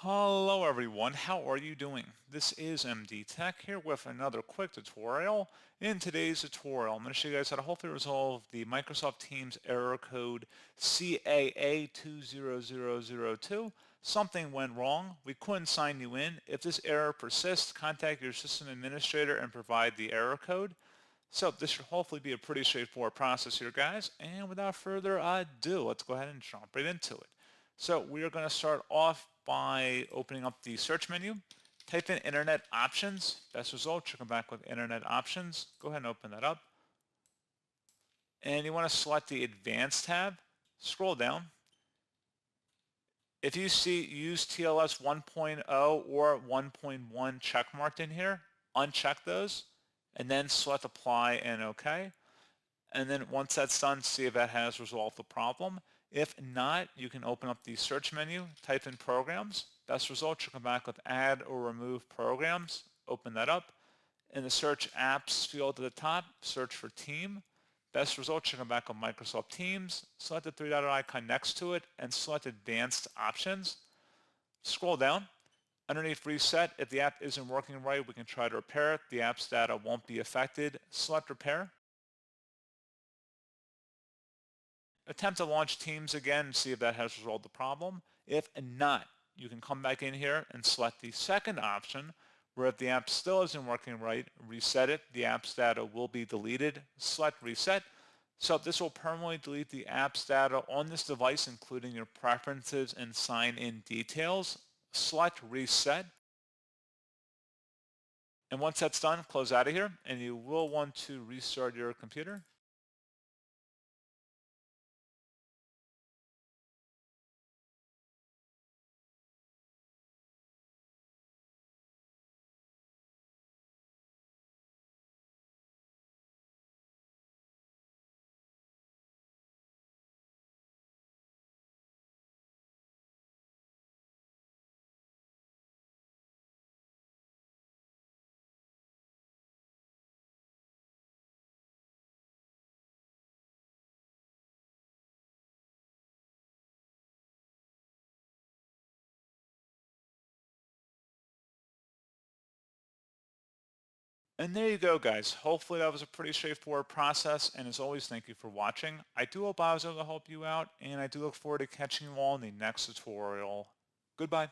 Hello everyone, how are you doing? This is MD Tech here with another quick tutorial. In today's tutorial, I'm going to show you guys how to hopefully resolve the Microsoft Teams error code caa20002. Something went wrong. We couldn't sign you in. If this error persists, contact your system administrator and provide the error code. So this should hopefully be a pretty straightforward process here, guys. And without further ado, let's go ahead and jump right into it. So we are going to start off by opening up the search menu. Type in Internet Options. Best result, should come back with Internet Options. Go ahead and open that up. And you want to select the Advanced tab. Scroll down. If you see Use TLS 1.0 or 1.1 checkmarked in here, uncheck those and then select Apply and OK. And then once that's done, see if that has resolved the problem. If not, you can open up the search menu, type in Programs. Best result should come back with Add or Remove Programs. Open that up. In the Search Apps field at the top, search for Team. Best result should come back with Microsoft Teams. Select the three-dot icon next to it and select Advanced Options. Scroll down. Underneath Reset, if the app isn't working right, we can try to repair it. The app's data won't be affected. Select Repair. Attempt to launch Teams again and see if that has resolved the problem. If not, you can come back in here and select the second option, where if the app still isn't working right, reset it. The app's data will be deleted. Select Reset. So this will permanently delete the app's data on this device, including your preferences and sign-in details. Select Reset. And once that's done, close out of here, and you will want to restart your computer. And there you go, guys. Hopefully that was a pretty straightforward process. And as always, thank you for watching. I do hope I was able to help you out, and I do look forward to catching you all in the next tutorial. Goodbye.